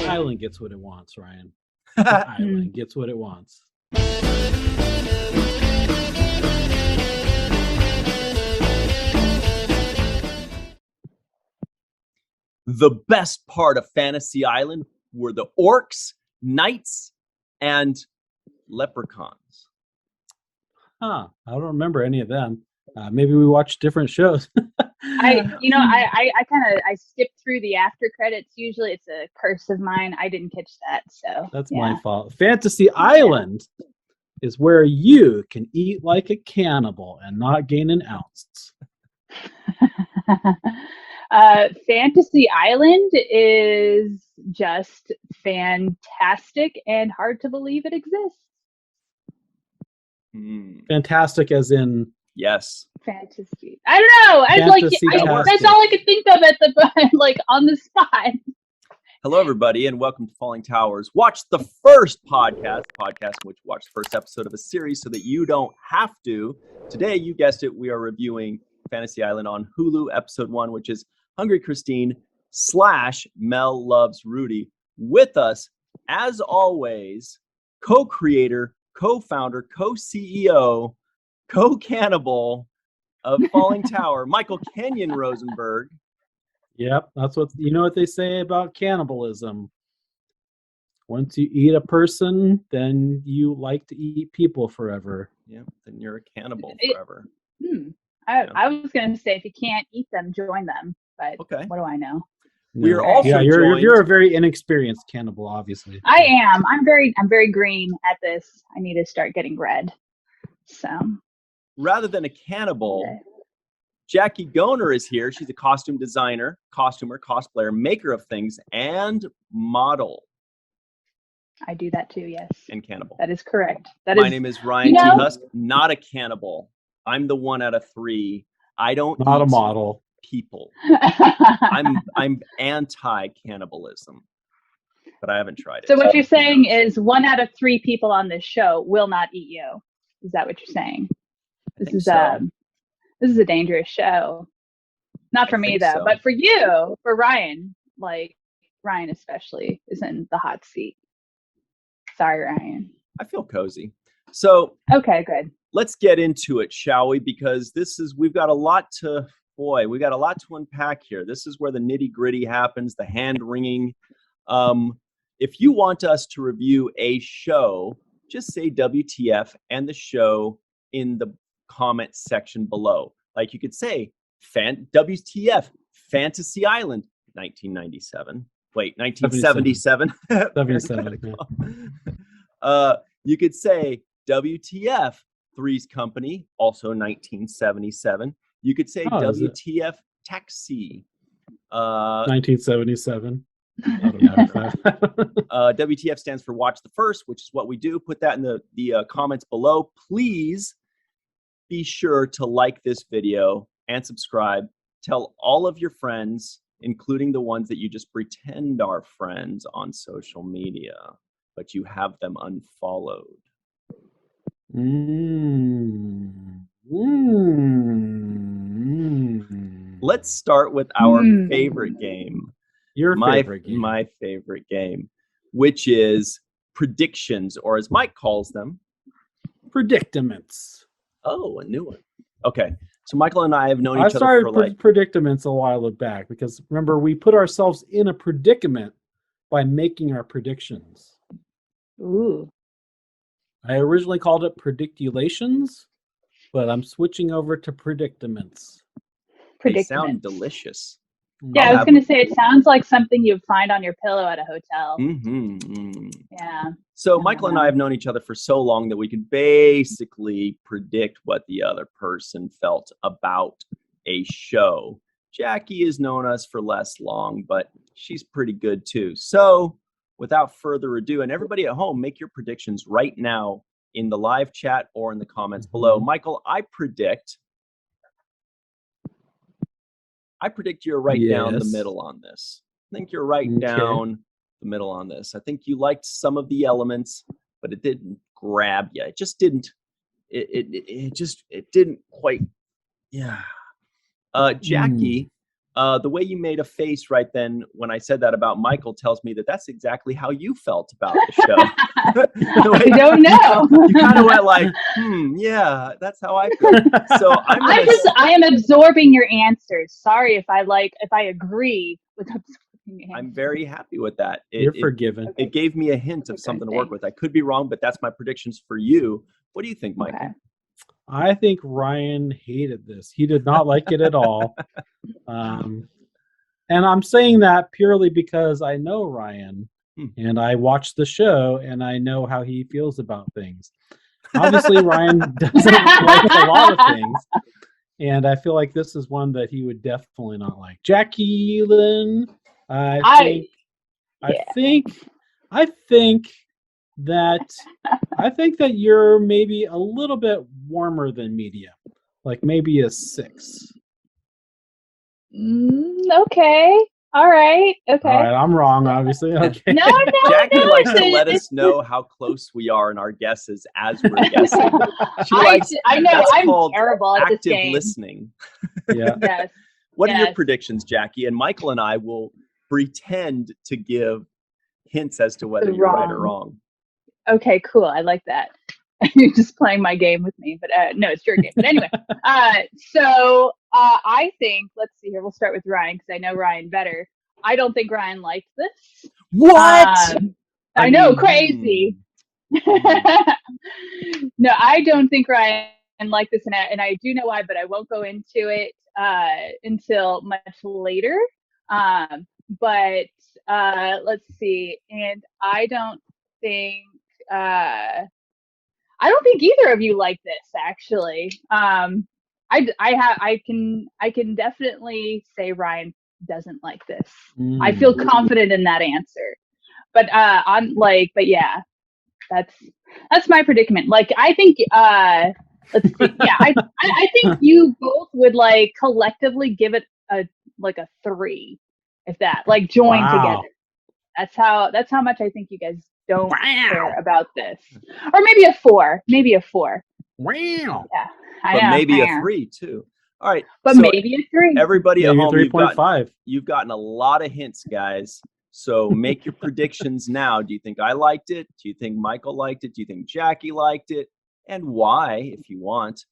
island gets what it wants, Ryan. The island gets what it wants. The best part of Fantasy Island were the orcs, knights, and leprechauns. I don't remember any of them. Maybe we watched different shows. I skipped through the after credits. Usually it's a curse of mine. I didn't catch that, so that's my fault. Fantasy Island is where you can eat like a cannibal and not gain an ounce. Fantasy Island is just fantastic and hard to believe it exists. Fantastic as in yes. Fantasy. I don't know. That's all I could think of at the on the spot. Hello, everybody, and welcome to Falling Towers. Watch the first podcast in which you watch the first episode of a series so that you don't have to. Today, you guessed it, we are reviewing Fantasy Island on Hulu, episode 1, which is Hungry Christine / Mel Loves Rudy. With us, as always, co-creator, co-founder, co-CEO, co-cannibal of Falling Tower, Michael Kenyon Rosenberg. Yep, that's what they say about cannibalism. Once you eat a person, then you like to eat people forever. Yep, then you're a cannibal forever. I was going to say if you can't eat them, join them. But what do I know? We are also you're a very inexperienced cannibal, obviously. I am. I'm very green at this. I need to start getting red. So rather than a cannibal, Jackie Goehner is here. She's a costume designer, costumer, cosplayer, maker of things, and model. I do that too, yes. And cannibal. That is correct. My name is Ryan T. Husk, not a cannibal. I'm the 1 out of 3. I don't not a model. People. I'm anti-cannibalism, but I haven't tried it. So what you're saying is 1 out of 3 people on this show will not eat you. Is that what you're saying? This is a dangerous show. Not for me though, but for you, for Ryan, Ryan especially is in the hot seat. Sorry, Ryan. I feel cozy. So okay, good. Let's get into it, shall we? Because we've got a lot to unpack here. This is where the nitty gritty happens, the hand wringing. If you want us to review a show, just say WTF and the show in the comment section below. Like you could say WTF Fantasy Island 1997. Wait, 1977. 77. You could say WTF Three's Company, also 1977. You could say WTF Taxi. 1977. WTF stands for Watch the First, which is what we do. Put that in the comments below. Please be sure to like this video and subscribe. Tell all of your friends, including the ones that you just pretend are friends on social media, but you have them unfollowed. Let's start with our favorite game. My favorite game, which is predictions, or as Mike calls them, predicaments. Oh, a new one. Okay, so Michael and I have known each other for predicaments a while back, because remember, we put ourselves in a predicament by making our predictions. Ooh. I originally called it prediculations, but I'm switching over to predicaments. They sound delicious. Yeah, I was going to say, it sounds like something you'd find on your pillow at a hotel. Yeah. So Michael and I have known each other for so long that we can basically predict what the other person felt about a show. Jackie has known us for less long, but she's pretty good too. So without further ado, and everybody at home, make your predictions right now in the live chat or in the comments below. Michael, I predict you're right down the middle on this. I think you're right down the middle on this. I think you liked some of the elements, but it didn't grab you. It just didn't. It didn't quite. Yeah. Jackie, The way you made a face right then when I said that about Michael tells me that that's exactly how you felt about the show. I don't know. You kind of went like, yeah, that's how I feel. So I am absorbing your answers. Sorry if I agree with absorbing your answers. I'm very happy with that. You're forgiven. It gave me a hint of something to work with. I could be wrong, but that's my predictions for you. What do you think, Michael? Okay. I think Ryan hated this. He did not like it at all. And I'm saying that purely because I know Ryan and I watched the show and I know how he feels about things. Obviously, Ryan doesn't like a lot of things. And I feel like this is one that he would definitely not like. Jacqueline, I think that you're maybe a little bit warmer than medium, like maybe a 6. Okay. All right. Okay. All right, I'm wrong, obviously. Okay. No. Jackie likes to let us know how close we are in our guesses as we're guessing. I know. I'm terrible at this active game. Listening. Yeah. Yes. What are your predictions, Jackie? And Michael and I will pretend to give hints as to whether you're right or wrong. Okay, cool. I like that. You're just playing my game with me, but no, it's your game. But anyway, so I think, let's see here. We'll start with Ryan because I know Ryan better. I don't think Ryan liked this. What? I know, crazy. No, I don't think Ryan liked this, and I do know why, but I won't go into it until much later. But let's see, and I don't think either of you like this, actually. I can definitely say Ryan doesn't like this. I feel confident in that answer. But yeah, that's my predicament. Like, I think let's see. Yeah, I think you both would like collectively give it a 3, if that, like, join together. That's how much I think you guys don't care about this. Or maybe a 4. Maybe a 4. Wow. Yeah. But maybe a 3 too. All right. But so maybe a 3. Everybody maybe at home, 3.5. You've gotten a lot of hints, guys. So make your predictions now. Do you think I liked it? Do you think Michael liked it? Do you think Jackie liked it? And why, if you want?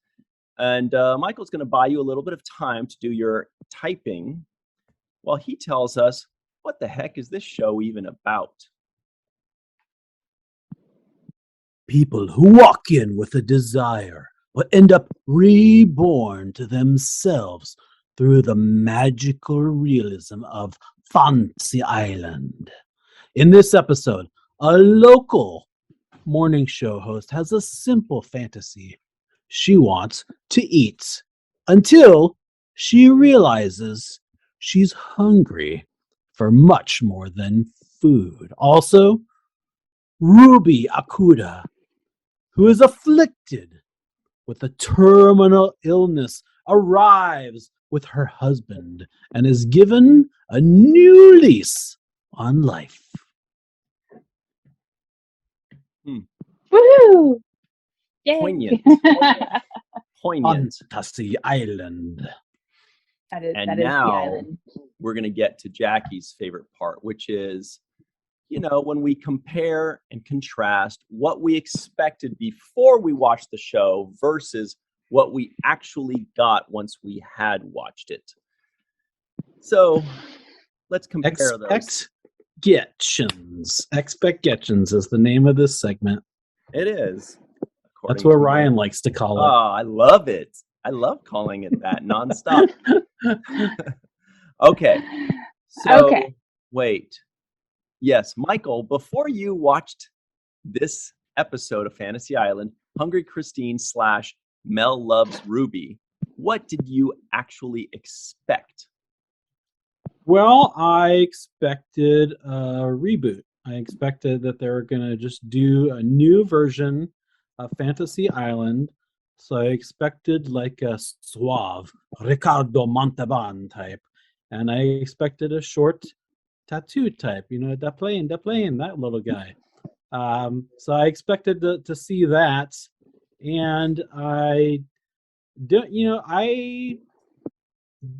And Michael's going to buy you a little bit of time to do your typing while he tells us, what the heck is this show even about? People who walk in with a desire will end up reborn to themselves through the magical realism of Fantasy Island. In this episode, a local morning show host has a simple fantasy. She wants to eat until she realizes she's hungry for much more than food. Also, Ruby Akuda, who is afflicted with a terminal illness, arrives with her husband and is given a new lease on life. Woohoo! Yay. Poignant. Fantasy Island. That is now the island. We're going to get to Jackie's favorite part, which is, when we compare and contrast what we expected before we watched the show versus what we actually got once we had watched it. So let's compare those. Expectations is the name of this segment. It is. That's what Ryan likes to call it. Oh, I love it. I love calling it that nonstop. Okay. So, wait. Yes, Michael, before you watched this episode of Fantasy Island, Hungry Christine / Mel Loves Ruby, what did you actually expect? Well, I expected a reboot. I expected that they were going to just do a new version of Fantasy Island. So I expected like a suave Ricardo Montalban type. And I expected a short tattoo type, the plane, that little guy. So I expected to see that. And I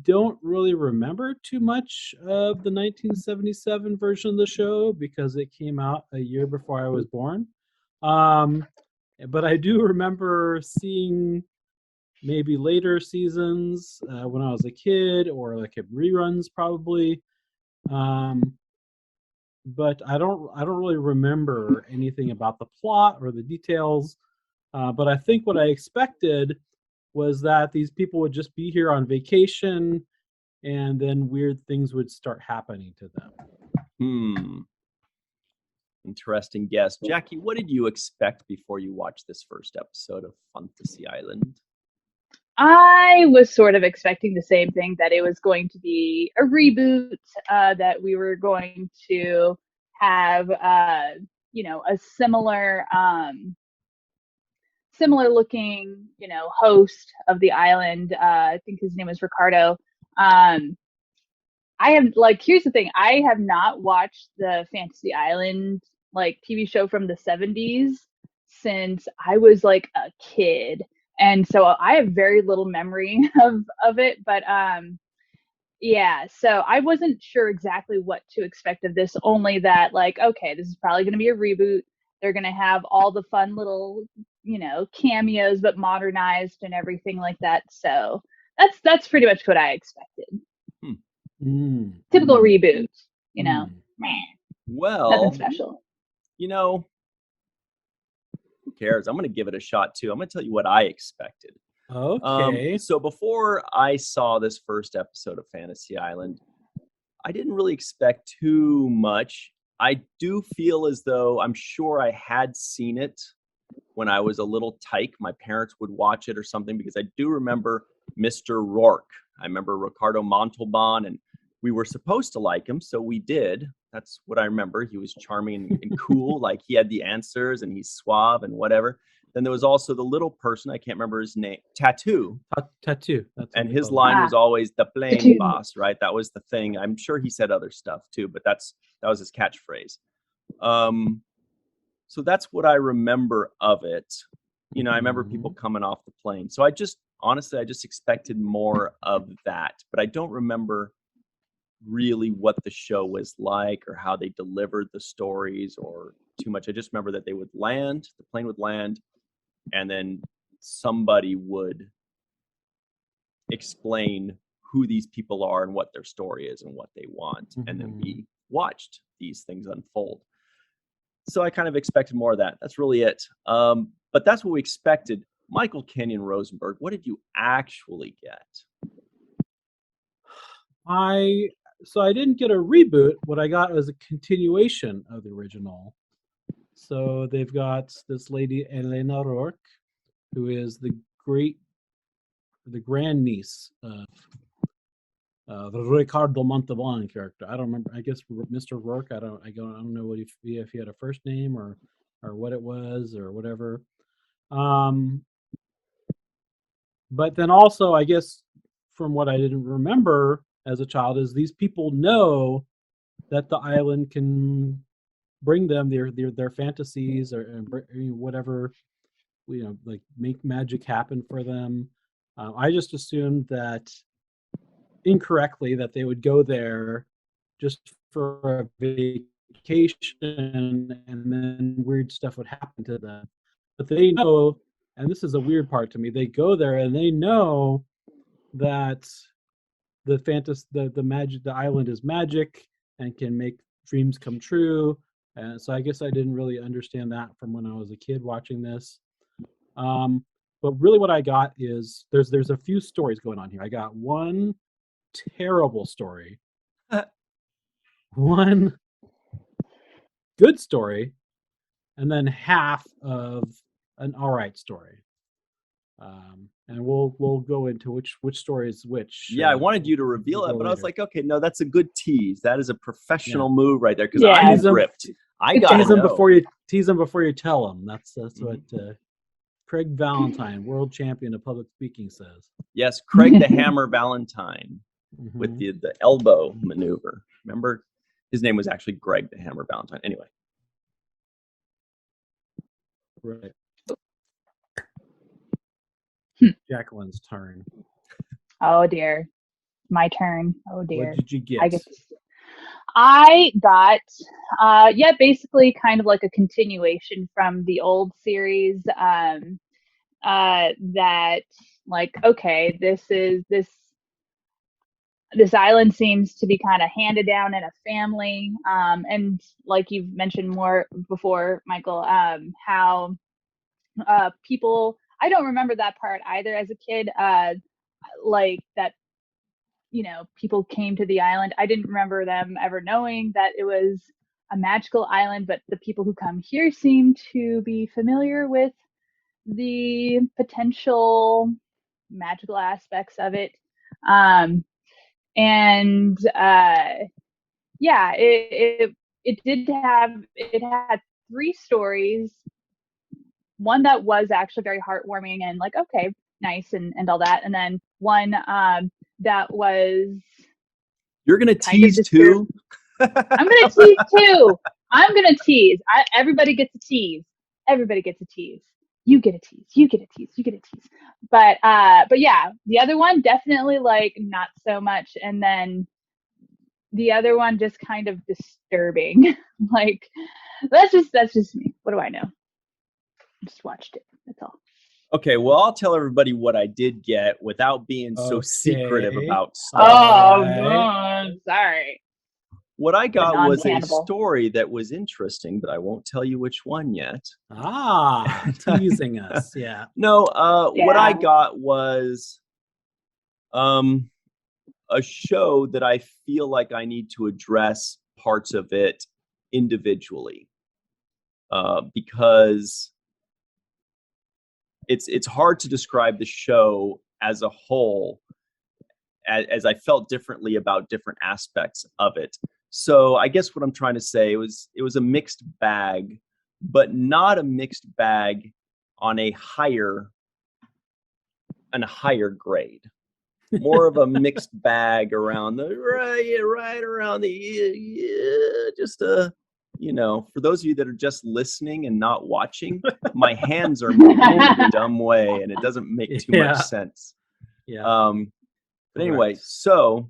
don't really remember too much of the 1977 version of the show because it came out a year before I was born. But I do remember seeing maybe later seasons when I was a kid, or like reruns probably. But I don't really remember anything about the plot or the details. But I think what I expected was that these people would just be here on vacation, and then weird things would start happening to them. Interesting guess. Jackie, what did you expect before you watched this first episode of Fantasy Island? I was sort of expecting the same thing, that it was going to be a reboot, that we were going to have, a similar looking, host of the island. I think his name is Ricardo. Here's the thing. I have not watched the Fantasy Island TV show from the 70s since I was like a kid. And so I have very little memory of it, but yeah, so I wasn't sure exactly what to expect of this, only that okay, this is probably going to be a reboot. They're going to have all the fun little, cameos but modernized and everything like that. So that's pretty much what I expected. Typical reboot, Well, nothing special. Who cares? I'm going to give it a shot too. I'm going to tell you what I expected. Okay. So before I saw this first episode of Fantasy Island, I didn't really expect too much. I do feel as though I'm sure I had seen it when I was a little tyke. My parents would watch it or something, because I do remember Mr. Rourke. I remember Ricardo Montalban, and we were supposed to like him, so we did. That's what I remember. He was charming and cool. Like, he had the answers and he's suave and whatever. Then there was also the little person, I can't remember his name, Tattoo. Tattoo. And his line was always the plane boss, right? That was the thing. I'm sure he said other stuff too, but that was his catchphrase. So that's what I remember of it. I remember people coming off the plane. So I just expected more of that, but I don't remember really what the show was like or how they delivered the stories or too much. I just remember that they would land, the plane would land, and then somebody would explain who these people are and what their story is and what they want. And then we watched these things unfold. So I kind of expected more of that. That's really it. But that's what we expected. Michael Kenyon Rosenberg, what did you actually get? So I didn't get a reboot. What I got was a continuation of the original. So they've got this lady, Elena Rourke, who is the grandniece of the Ricardo Montalban character. I don't remember. I guess Mr. Rourke. I don't know if he had a first name or what it was or whatever. But then also, I guess, from what I didn't remember as a child, is these people know that the island can bring them their fantasies or whatever, like make magic happen for them. I just assumed that incorrectly that they would go there just for a vacation and then weird stuff would happen to them. But they know, and this is a weird part to me, they go there and they know that the island is magic and can make dreams come true. And so I guess I didn't really understand that from when I was a kid watching this. But really what I got is there's a few stories going on here. I got one terrible story, one good story, and then half of an all right story. And we'll go into which story is which. Yeah, I wanted you to reveal it, but I was like, okay, no, that's a good tease. That is a professional move right there, because I'm ripped. I got tease them before you tell them. That's what Craig Valentine, world champion of public speaking, says. Yes, Craig the Hammer Valentine with the elbow maneuver. Remember, his name was actually Greg the Hammer Valentine. Anyway. Right. Jacqueline's turn. Oh dear. my turn. Oh dear. What did you get? I got, basically kind of like a continuation from the old series. That like, okay, this island seems to be kind of handed down in a family. And like you've mentioned more before, Michael, how people, I don't remember that part either as a kid, like that, people came to the island. I didn't remember them ever knowing that it was a magical island, but the people who come here seem to be familiar with the potential magical aspects of it. And yeah, it had 3 stories. One that was actually very heartwarming and like, okay, nice and all that, and then one that was, you're gonna tease too. I'm gonna tease too. I'm gonna tease. Everybody gets a tease. Everybody gets a tease. You get a tease. You get a tease. You get a tease. But yeah, the other one definitely like not so much, and then the other one just kind of disturbing. Like that's just me. What do I know? Just watched it. That's all. Okay, well, I'll tell everybody what I did get without being so secretive about stuff. Oh, no, sorry. What I got was a story that was interesting, but I won't tell you which one yet. Teasing us, yeah. No, what I got was a show that I feel like I need to address parts of it individually, because it's hard to describe the show as a whole, as I felt differently about different aspects of it. So I guess what I'm trying to say was it was a mixed bag, but not a mixed bag on a higher grade. More of a mixed bag around the right around the just for those of you that are just listening and not watching, my hands are moving in a dumb way and it doesn't make too much sense. Yeah. But anyway, so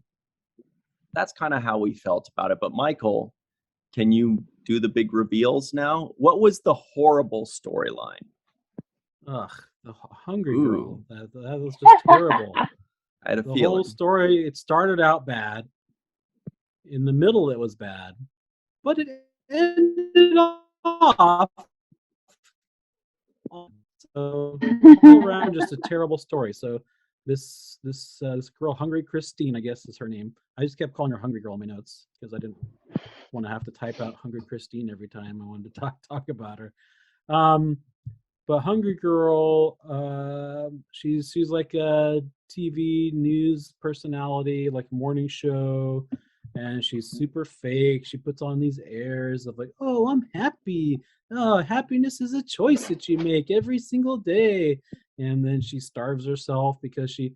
that's kind of how we felt about it. But Michael, can you do the big reveals now? What was the horrible storyline? Ugh, the Hungry Girl. That was just terrible. I had a feeling. The whole story, it started out bad. In the middle, it was bad. But it ended off. So all around, just a terrible story. So this girl, Hungry Christine, I guess is her name. I just kept calling her Hungry Girl in my notes because I didn't want to have to type out Hungry Christine every time I wanted to talk about her. But Hungry Girl, she's like a TV news personality, like morning show, and she's super fake. She puts on these airs of like, oh, I'm happy. Oh, happiness is a choice that you make every single day. And then she starves herself because she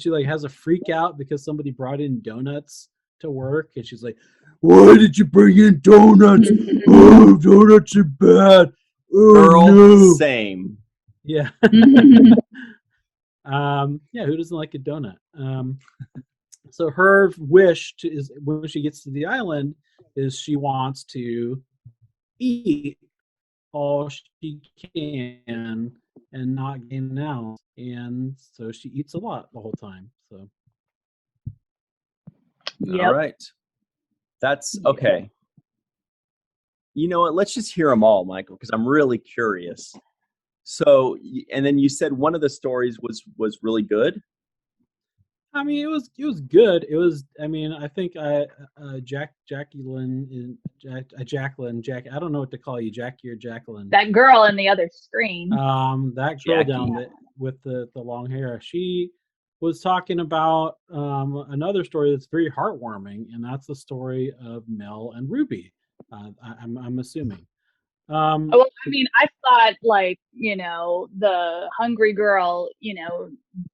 like has a freak out because somebody brought in donuts to work, and she's like, why did you bring in donuts? Oh, donuts are bad. Oh, girl, no. Same. Yeah. Yeah, who doesn't like a donut? So her wish is when she gets to the island is she wants to eat all she can and not gain out, and so she eats a lot the whole time. So all right, that's okay. You know what? Let's just hear them all, Michael, because I'm really curious. So, and then you said one of the stories was really good. I mean, it was good. It was. I mean, I think Jacqueline. I don't know what to call you, Jackie or Jacqueline. That girl in the other screen. That girl down with the long hair. She was talking about another story that's very heartwarming, and that's the story of Mel and Ruby. I'm assuming. Well, I mean, I thought like, the hungry girl,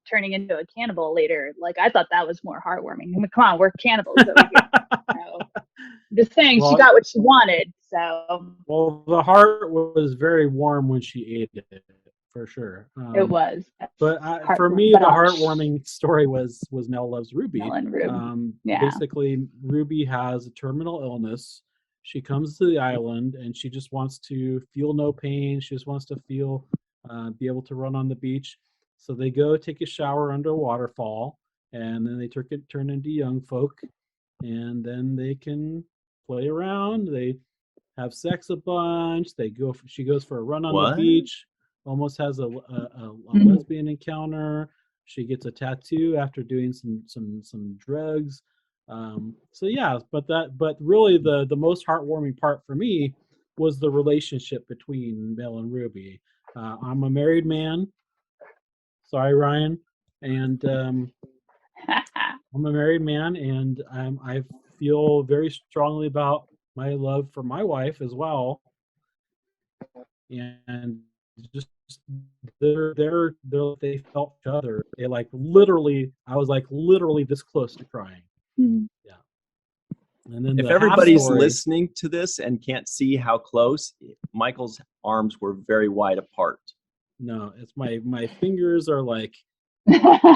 turning into a cannibal later. Like, I thought that was more heartwarming. I mean, come on, we're cannibals. So just saying, she got what she wanted. So. Well, the heart was very warm when she ate it, for sure. It was. But for me, the heartwarming story was Mel Loves Ruby. Mel and Ruby. Basically, Ruby has a terminal illness. She comes to the island and she just wants to feel no pain. She just wants to feel, be able to run on the beach. So they go take a shower under a waterfall, and then they turn into young folk, and then they can play around. They have sex a bunch. She goes for a run on the beach. Almost has a lesbian encounter. She gets a tattoo after doing some drugs. But really the most heartwarming part for me was the relationship between Mel and Ruby. I'm a married man. Sorry, Ryan. And I'm a married man, and I feel very strongly about my love for my wife as well. And just they felt each other. They I was literally this close to crying. Mm-hmm. Yeah. And then if everybody's listening to this and can't see how close, Michael's arms were very wide apart. No, it's my fingers are like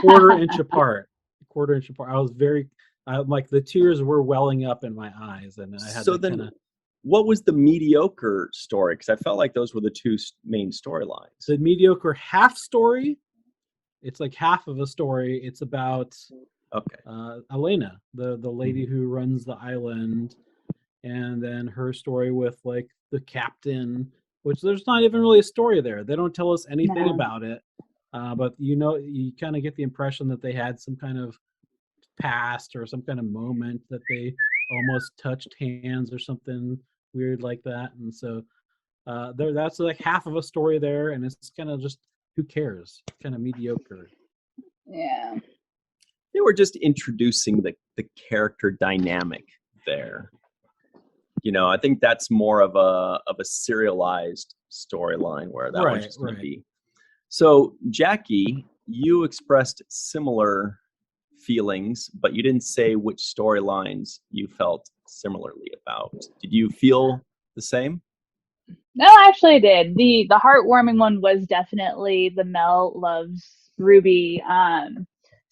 quarter inch apart. I was the tears were welling up in my eyes, and I had what was the mediocre story? Because I felt like those were the two main storylines. The mediocre half story, it's like half of a story. It's about Elena, the lady who runs the island, and then her story with like the captain, which there's not even really a story there. They don't tell us anything about it, but you kind of get the impression that they had some kind of past or some kind of moment that they almost touched hands or something weird like that. And so that's like half of a story there, and it's kind of just, who cares, kind of mediocre. Yeah, they were just introducing the character dynamic there. I think that's more of a serialized storyline where that was just going to be. So Jackie, you expressed similar feelings, but you didn't say which storylines you felt similarly about. Did you feel the same? No, actually I did. The heartwarming one was definitely the Mel Loves Ruby,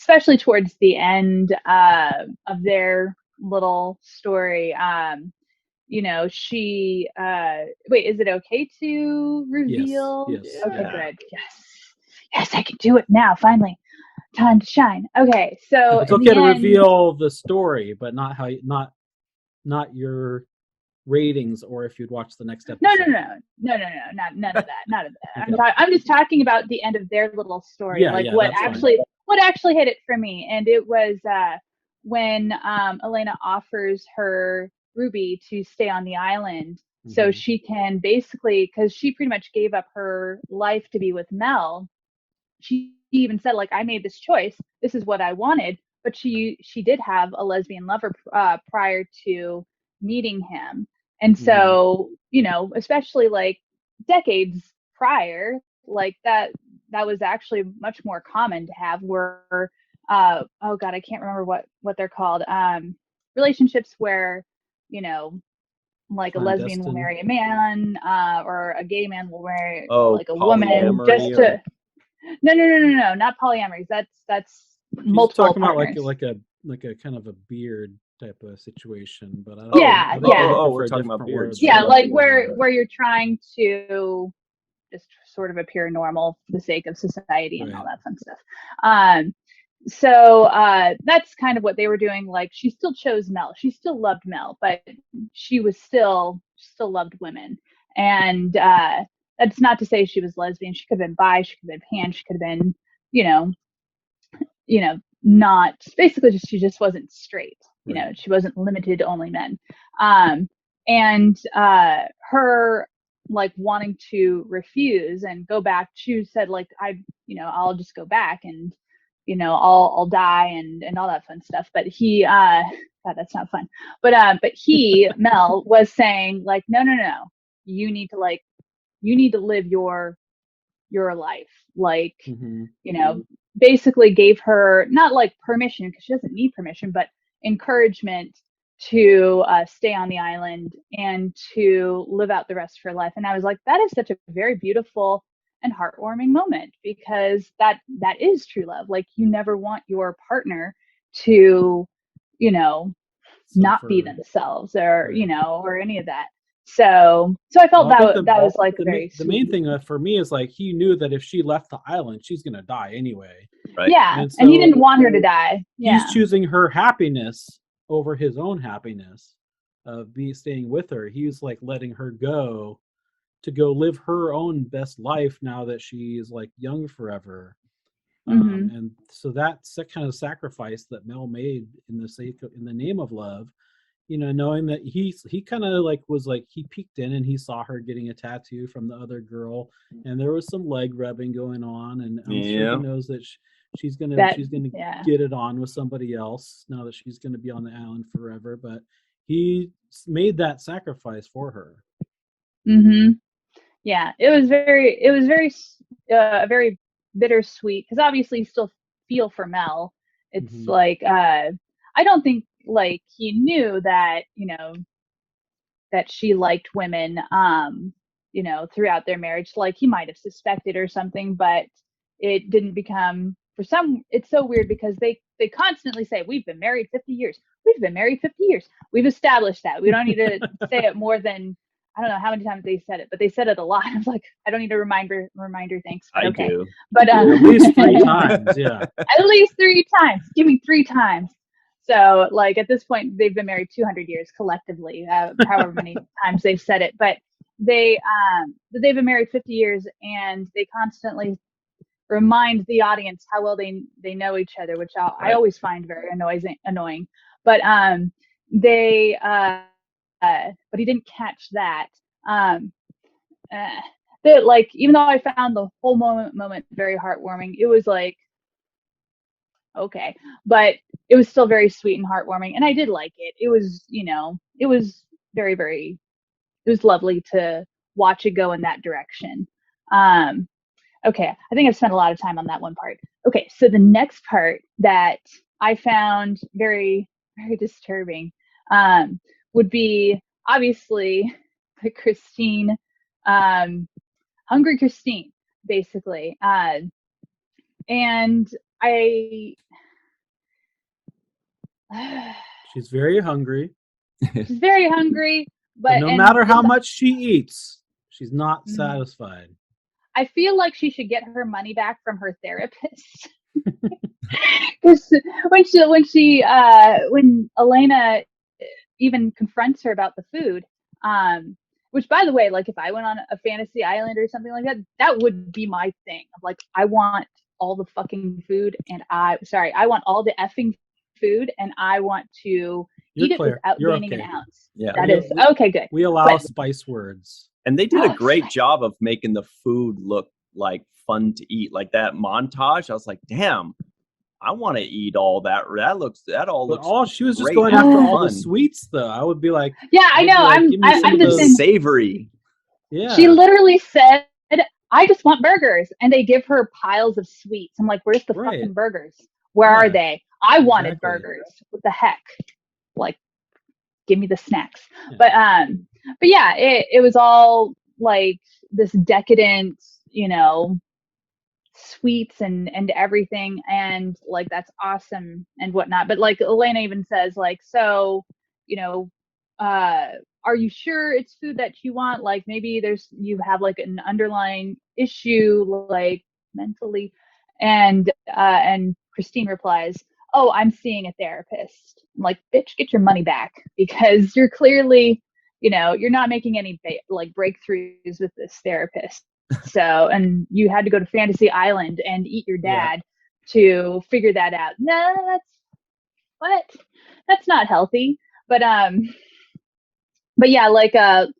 especially towards the end of their little story. She wait, is it okay to reveal? Yes. Okay, good. Yes, I can do it now, finally. Time to shine. Okay, so it's okay to reveal the story, but not not your ratings, or if you'd watch the next episode. No, none of that. Not of that. Okay. I'm just talking about the end of their little story, what actually hit it for me, and it was when Elena offers her Ruby to stay on the island, so she can basically, because she pretty much gave up her life to be with Mel. She even said, like, I made this choice. This is what I wanted. But she did have a lesbian lover prior to meeting him. And so, especially like decades prior, like that was actually much more common to have, where, oh God, I can't remember what they're called. Relationships where, like a lesbian will marry a man, or a gay man will marry like a woman, just to... No, not polyamory. That's multiple talking partners. About like a kind of a beard type of situation, but I don't we're talking about beards. Yeah, like where you're trying to just sort of appear normal for the sake of society and all that fun stuff. So that's kind of what they were doing. Like, she still chose Mel. She still loved Mel, but she was still loved women. And that's not to say she was lesbian. She could have been bi, she could have been pan, she could have been, not, basically she just wasn't straight. She wasn't limited to only men. And her like wanting to refuse and go back, she said, like, I'll just go back and I'll die and all that fun stuff. But he God, that's not fun. But he Mel was saying, like, no, you need to live your life, like, basically gave her not like permission, because she doesn't need permission, but encouragement to stay on the island and to live out the rest of her life. And I was like, that is such a very beautiful and heartwarming moment, because that is true love. Like, you never want your partner to, you know, not be themselves, or Right. you know, or any of that. So I felt Well, I think that was like very the main thing for me is like, he knew that if she left the island, she's gonna die anyway. Right. Yeah, And and he so didn't want her to die. Yeah. He's choosing her happiness over his own happiness of staying with her. He's like letting her go to go live her own best life now that she is like young forever. And so that's that kind of sacrifice that Mel made in the name of love, you know, knowing that he kind of like was like, he peeked in and he saw her getting a tattoo from the other girl, and there was some leg rubbing going on, and I'm sure he knows that she's gonna get it on with somebody else now that she's gonna be on the island forever. But he made that sacrifice for her. Yeah, it was very bittersweet, because obviously you still feel for Mel. It's like, I don't think like he knew that, you know, that she liked women, you know, throughout their marriage. Like, he might have suspected or something, but it didn't become, it's so weird, because they constantly say, we've been married 50 years. We've been married 50 years. We've established that. We don't need to say it more than, I don't know how many times they said it, but they said it a lot. I was like, I don't need a reminder, thanks. But I okay. do. But at least 3 times, yeah. At least 3 times. Give me 3 times. So, like, at this point, they've been married 200 years collectively, however many times they've said it. But they've been married 50 years, and they constantly remind the audience how well they know each other, which I always find very annoying. But but he didn't catch that. That, like, even though I found the whole moment very heartwarming, it was like, okay, but it was still very sweet and heartwarming, and I did like it. It was, you know, it was very, very, it was lovely to watch it go in that direction. Okay, I think I've spent a lot of time on that one part. Okay, so the next part that I found very, very disturbing would be obviously the Christine, hungry Christine, basically. And She's very hungry. She's very hungry, but no matter how much she eats, she's not satisfied. I feel like she should get her money back from her therapist. Because when Elena even confronts her about the food, which, by the way, like, if I went on a fantasy island or something like that, that would be my thing. Like, I want all the fucking food, and I want all the effing food, and I want to eat it without gaining an ounce. Yeah, that is okay. Good. We allow spice words. And they did a great job of making the food look like fun to eat. Like that montage, I was like, damn, I want to eat all that. That all looks. She was just going after all the sweets, though. I would be like, yeah, I know. Like, I'm the same. Savory. Yeah. She literally said, I just want burgers. And they give her piles of sweets. I'm like, where's the fucking burgers? Where are they? I wanted burgers. What the heck? Like, give me the snacks. Yeah. But yeah, it was all like this decadent, you know, sweets and everything, and like, that's awesome and whatnot. But like, Elena even says, like, so, you know, are you sure it's food that you want? Like, maybe you have like an underlying issue, like, mentally. And Christine replies, oh, I'm seeing a therapist. I'm like, bitch, get your money back, because you're clearly, you know, you're not making any like breakthroughs with this therapist. So, and you had to go to Fantasy Island and eat your dad to figure that out. No, that's not healthy. But yeah, like, to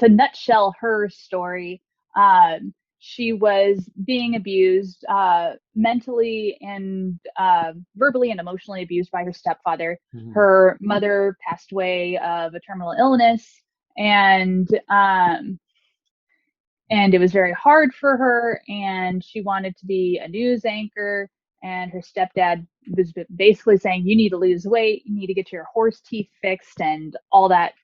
nutshell her story, she was being abused, mentally and verbally and emotionally abused by her stepfather. Her mother passed away of a terminal illness, and it was very hard for her, and she wanted to be a news anchor, and her stepdad was basically saying, you need to lose weight, you need to get your horse teeth fixed, and all that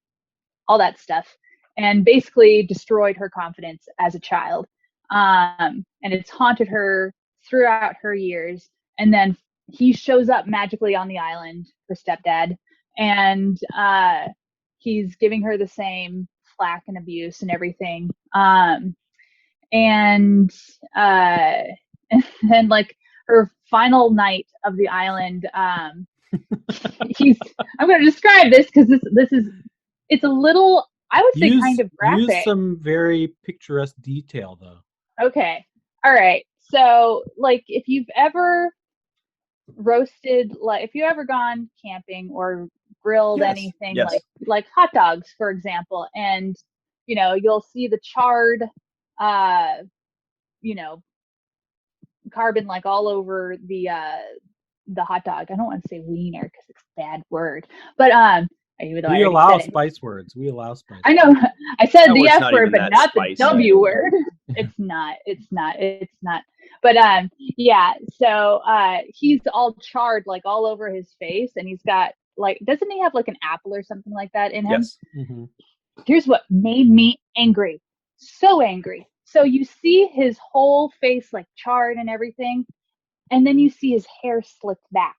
stuff, and basically destroyed her confidence as a child. and it's haunted her throughout her years. And then he shows up magically on the island, her stepdad, and he's giving her the same flack and abuse and everything. And then like her final night of the island, I'm going to describe this because it's a little, I would say, kind of graphic. Use some very picturesque detail though. Okay. All right. So like if you've ever roasted, like if you've ever gone camping or grilled anything, like hot dogs, for example, and you'll see the charred carbon like all over the hot dog. I don't want to say wiener because it's a bad word, but we allow spice words. We allow spice. I know. I said the F word, but not the W word. It's not. But yeah. So he's all charred like all over his face, and he's got like, doesn't he have like an apple or something like that in him? Yes. Mm-hmm. Here's what made me angry. So angry. So you see his whole face like charred and everything, and then you see his hair slicked back,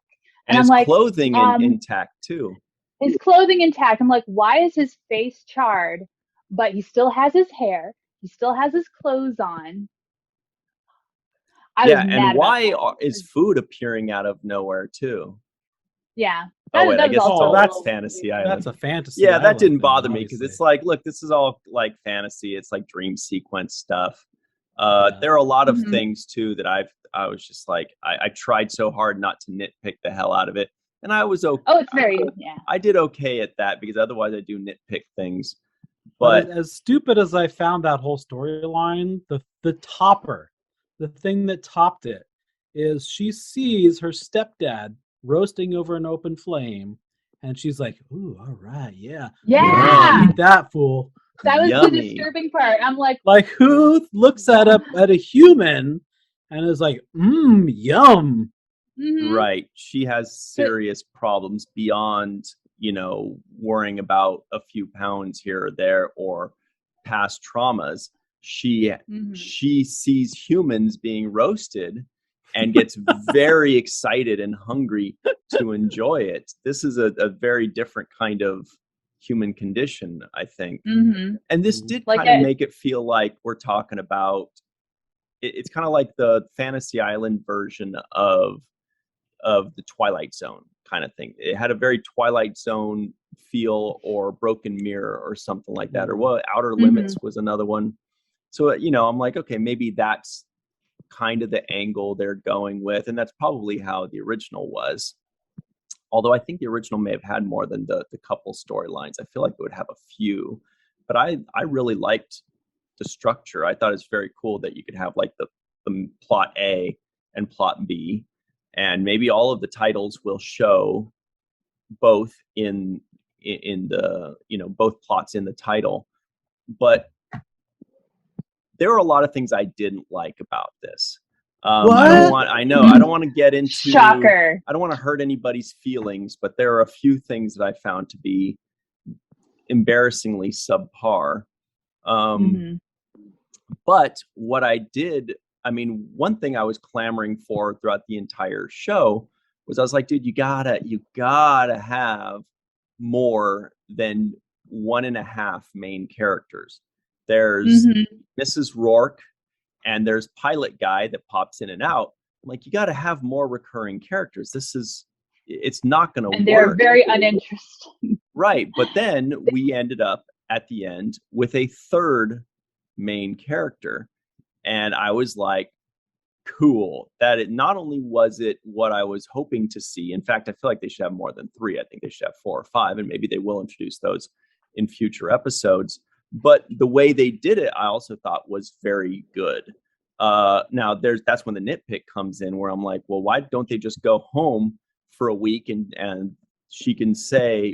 and his clothing intact too. His clothing intact. I'm like, why is his face charred, but he still has his hair, he still has his clothes on? And why is food appearing out of nowhere too? Yeah. I guess that's Fantasy Island. That's a fantasy. Yeah, that didn't bother me because it's like, look, this is all like fantasy. It's like dream sequence stuff. There are a lot of things too that I was just like, I tried so hard not to nitpick the hell out of it, and I was okay. Oh, it's very I did okay at that because otherwise I do nitpick things. But as stupid as I found that whole storyline, the topper, the thing that topped it, is she sees her stepdad roasting over an open flame, and she's like, "Ooh, all right, yeah, eat that, fool." That was the disturbing part. I'm like who looks at a human and is like, yum. Mm-hmm. Right. She has serious problems beyond, worrying about a few pounds here or there or past traumas. She sees humans being roasted and gets very excited and hungry to enjoy it. This is a very different kind of human condition, I think. And this did kind of make it feel like we're talking about, it's kind of like the Fantasy Island version of the Twilight Zone kind of thing. It had a very Twilight Zone feel, or Broken Mirror or something like that, or Outer Limits was another one. So, I'm like, okay, maybe that's kind of the angle they're going with, and that's probably how the original was. Although I think the original may have had more than the couple storylines. I feel like it would have a few, but I really liked the structure. I thought it's very cool that you could have like the plot A and plot B, and maybe all of the titles will show both in the, both plots in the title. But there are a lot of things I didn't like about this. I don't want to get into shocker. I don't want to hurt anybody's feelings, but there are a few things that I found to be embarrassingly subpar. But what I did, one thing I was clamoring for throughout the entire show was, I was like, dude, you gotta have more than 1.5 main characters. There's Mrs. Rourke, and there's Pilot Guy that pops in and out. I'm like, you got to have more recurring characters. It's not going to work. And they're very uninteresting. Right. But then we ended up at the end with a third main character. And I was like, cool. That it not only was it what I was hoping to see. In fact, I feel like they should have more than 3. I think they should have 4 or 5, and maybe they will introduce those in future episodes. But the way they did it, I also thought was very good. Now that's when the nitpick comes in, where I'm like, well, why don't they just go home for a week and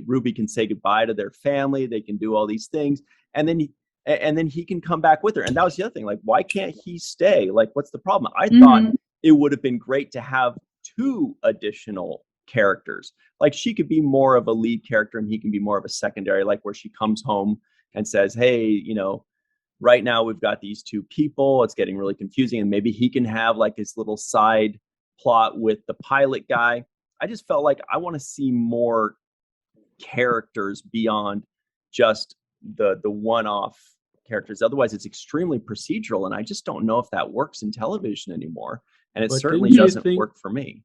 Ruby can say goodbye to their family. They can do all these things. And then he can come back with her. And that was the other thing. Like, why can't he stay? Like, what's the problem? I thought it would have been great to have 2 additional characters. Like, she could be more of a lead character and he can be more of a secondary, like where she comes home and says, hey, right now we've got these two people. It's getting really confusing, and maybe he can have like his little side plot with the pilot guy. I just felt like I want to see more characters beyond just the one-off characters. Otherwise, it's extremely procedural, and I just don't know if that works in television anymore. And it But certainly didn't you doesn't think- work for me.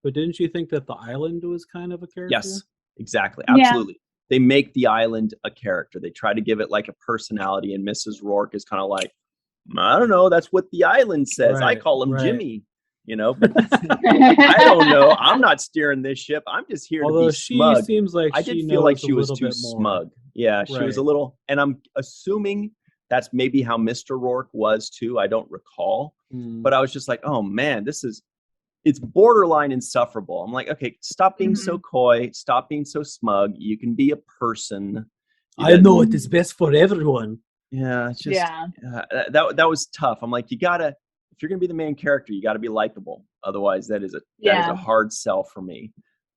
But didn't you think that the island was kind of a character? Yes, exactly. Yeah. Absolutely. They make the island a character. They try to give it like a personality, and Mrs. Rourke is kind of like, I don't know, that's what the island says. I Right, call him right. Jimmy, you know, but I don't know. I'm not steering this ship. I'm just here Although to be she smug. seems like I she did feel like knows a she was little too bit more. smug. Yeah, she was a Right. little, and I'm assuming that's maybe how Mr. Rourke was too. I don't recall, Mm. but I was just like, oh man, it's borderline insufferable. I'm like, okay, stop being so coy, stop being so smug. You can be a person. I know it is best for everyone. Yeah, it's just Yeah. that was tough. I'm like, if you're gonna be the main character, you gotta be likable. Otherwise, that is a hard sell for me.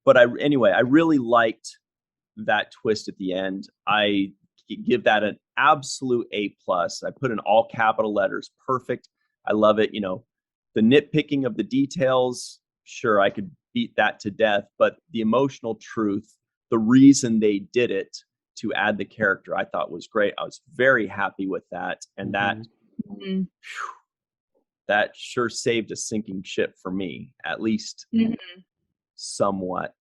But anyway, I really liked that twist at the end. I give that an absolute A+. I put in all capital letters. Perfect. I love it. You know, the nitpicking of the details, sure, I could beat that to death. But the emotional truth, the reason they did it to add the character, I thought was great. I was very happy with that. And Mhm. that sure saved a sinking ship for me, at least Mhm. somewhat.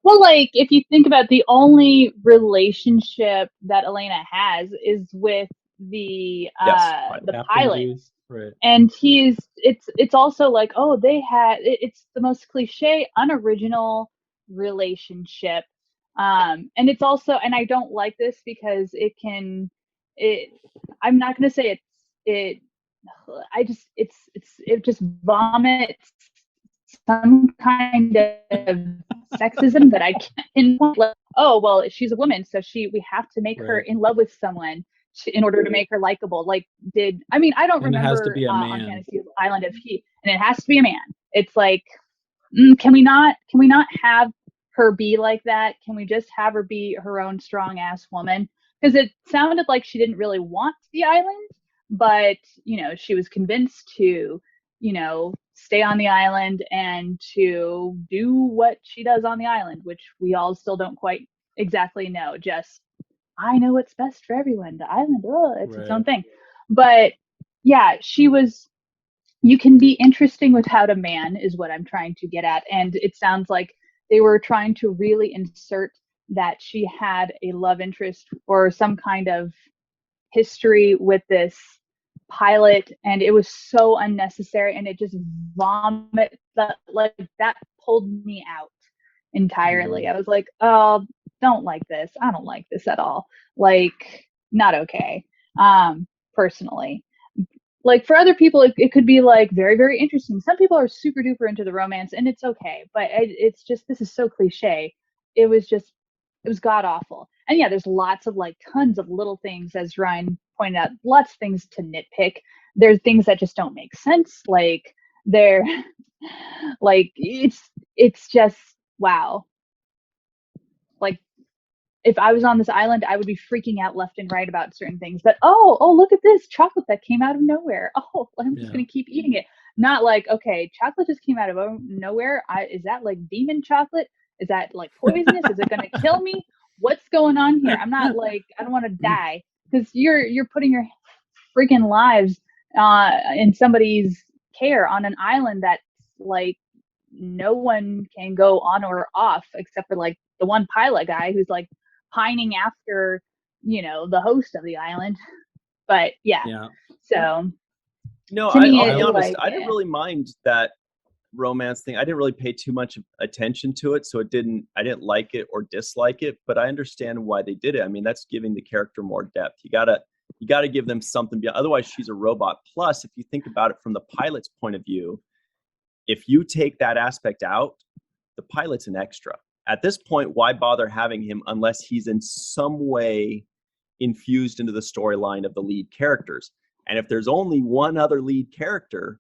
Well, like if you think about the only relationship that Elena has is with the Captain pilot, Goose, right? and it's also like, oh, it's the most cliche, unoriginal relationship, and it's also, and I don't like this because I'm not going to say it just vomits some kind of sexism that I can't pinpoint. Like, oh well, she's a woman, so we have to make her Right. in love with someone in order to make her likable. Like, I don't And it remember has to be a on man. Fantasy Island and it has to be a man. It's like, can we not have her be like that? Can we just have her be her own strong ass woman? Because it sounded like she didn't really want the island, but she was convinced to stay on the island and to do what she does on the island, which we all still don't quite exactly know. Just, I know what's best for everyone. The island, it's its own thing. But yeah, you can be interesting without a man is what I'm trying to get at. And it sounds like they were trying to really insert that she had a love interest or some kind of history with this pilot, and it was so unnecessary, and it just that pulled me out entirely. I was like, oh, don't like this. I don't like this at all. Like, not okay. Personally, like for other people, it could be like very, very interesting. Some people are super duper into the romance, and it's okay. But it's just, this is so cliche. It was god awful. And yeah, there's lots of like tons of little things, as Ryan pointed out, lots of things to nitpick. There's things that just don't make sense. Like it's just, wow. Like, if I was on this island, I would be freaking out left and right about certain things. But oh, look at this chocolate that came out of nowhere. Oh, I'm just going to keep eating it. Not like, okay, chocolate just came out of nowhere. Is that like demon chocolate? Is that like poisonous? Is it going to kill me? What's going on here? I'm not like, I don't want to die, because you're putting your freaking lives in somebody's care on an island that's like no one can go on or off except for like the one pilot guy who's like pining after the host of the island. But yeah. So no, to me, I'll be honest, like, I didn't really mind that romance thing. I didn't really pay too much attention to it, so I didn't like it or dislike it, but I understand why they did it. I mean, that's giving the character more depth. You gotta give them something beyond, otherwise she's a robot. Plus, if you think about it from the pilot's point of view, if you take that aspect out, the pilot's an extra. At this point, why bother having him unless he's in some way infused into the storyline of the lead characters? And if there's only one other lead character,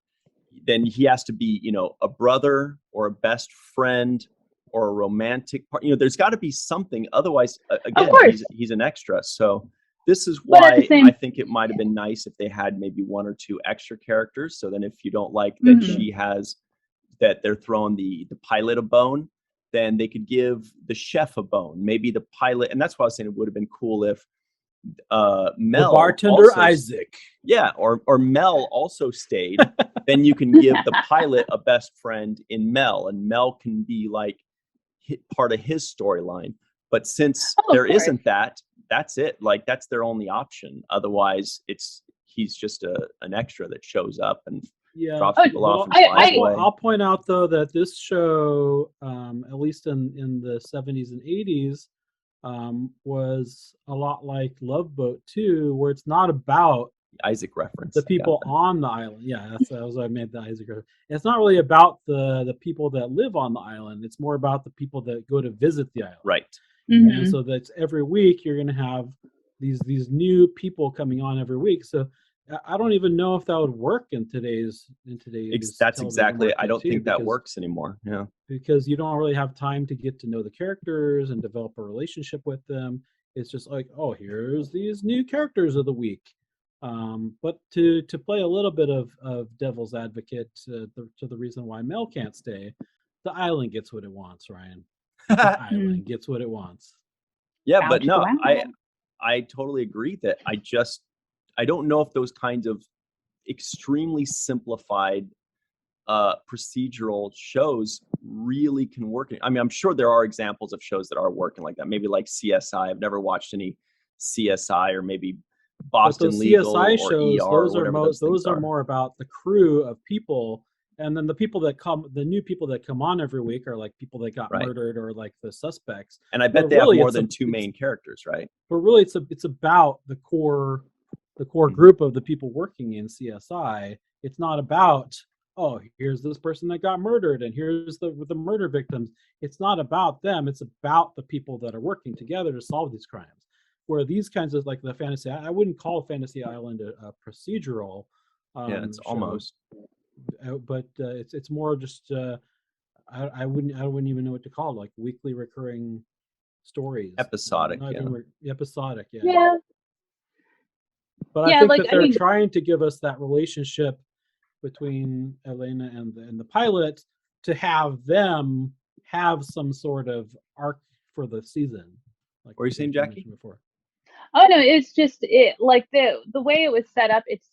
then he has to be, a brother or a best friend or a romantic part. There's got to be something. Otherwise, again, he's an extra. So This is But at the why same- I think it might have been nice if they had maybe one or two extra characters. So then if you don't like that she has, that they're throwing the pilot a bone, then they could give the chef a bone. Maybe the pilot, and that's why I was saying it would have been cool if Mel, the bartender also, Isaac. yeah, or Mel also stayed. Then you can give the pilot a best friend in Mel, and Mel can be like part of his storyline. But since there isn't that, that's it. Like that's their only option. Otherwise, he's just an extra that shows up and drops people off and flies away. I'll point out though that this show, at least in the 70s and 80s, was a lot like Love Boat 2, where it's not about Isaac reference. The people on the island. Yeah, that was what I made the Isaac reference. It's not really about the people that live on the island. It's more about the people that go to visit the island. Right. Mm-hmm. And so that's every week you're going to have these new people coming on every week. So I don't even know if that would work in today's. That's exactly. I don't think that works anymore. Yeah. Because you don't really have time to get to know the characters and develop a relationship with them. It's just like, oh, here's these new characters of the week. But to play a little bit of devil's advocate to the reason why Mel can't stay, the island gets what it wants, Ryan. The island gets what it wants. Yeah, but no, I totally agree that I don't know if those kinds of extremely simplified procedural shows really can work. I mean, I'm sure there are examples of shows that are working like that. Maybe like CSI. I've never watched any CSI, or maybe Boston Legal CSI or shows, ER. those are more about the crew of people, and then the new people that come on every week are like people that got murdered or like the suspects. And I bet they have more than two main characters, right? But really, it's about the core group of the people working in CSI. It's not about, oh, here's this person that got murdered and here's the murder victims. It's not about them. It's about the people that are working together to solve these crimes. Where these kinds of like the fantasy, I wouldn't call Fantasy Island a procedural. Yeah, it's almost. But it's more just I wouldn't even know what to call it, like weekly recurring stories. Episodic. Episodic. Yeah. Yeah. But I think that they're trying to give us that relationship between Elena and the pilot to have them have some sort of arc for the season. Like what are you saying, Jackie? Before. Oh no, it's just like the way it was set up. It's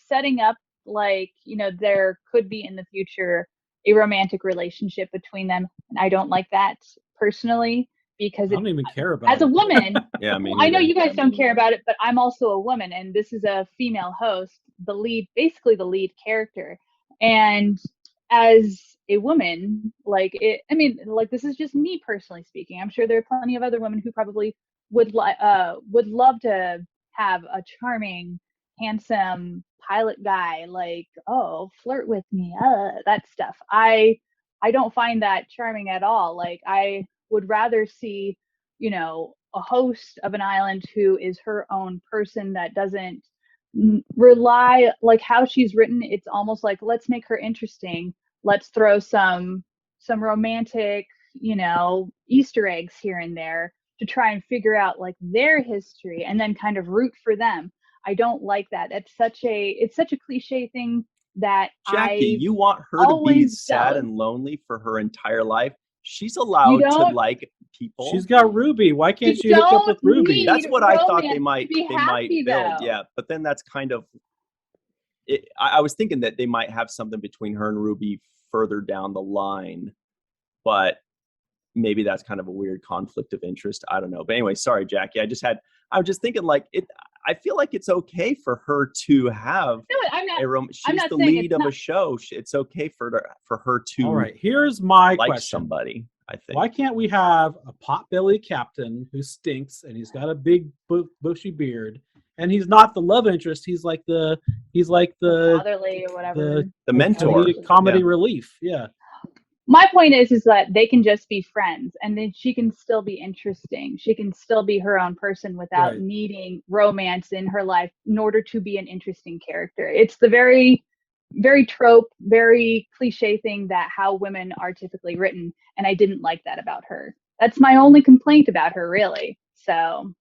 setting up like, you know, there could be in the future a romantic relationship between them, and I don't like that personally because I don't even care about as a woman. Yeah, I mean, I know you guys don't care about it, but I'm also a woman, and this is a female host, basically the lead character, and as a woman, this is just me personally speaking. I'm sure there are plenty of other women who probably would love to have a charming, handsome pilot guy, like, oh, flirt with me, that stuff. I don't find that charming at all. Like, I would rather see, you know, a host of an island who is her own person, that doesn't rely, like how she's written. It's almost like, let's make her interesting. Let's throw some romantic, you know, Easter eggs here and there to try and figure out like their history and then kind of root for them. I don't like that. It's such a cliche thing that Jackie, you want her to be sad and lonely for her entire life. She's allowed to like people. She's got Ruby. Why can't she hook up with Ruby? That's what I thought they might build. Yeah, but then that's kind of it. I was thinking that they might have something between her and Ruby further down the line, but maybe that's kind of a weird conflict of interest. I don't know. But anyway, sorry, Jackie. I was just thinking like it. I feel like it's okay for her to have she's the lead of a show. It's okay for her to. All right, here's my like question. Somebody, I think. Why can't we have a potbelly captain who stinks and he's got a big bushy beard and he's not the love interest? He's like the fatherly or whatever. The mentor. Comedy relief. Yeah. My point is that they can just be friends, and then she can still be interesting. She can still be her own person without needing romance in her life in order to be an interesting character. It's the very, very trope, very cliche thing that how women are typically written, and I didn't like that about her. That's my only complaint about her, really. So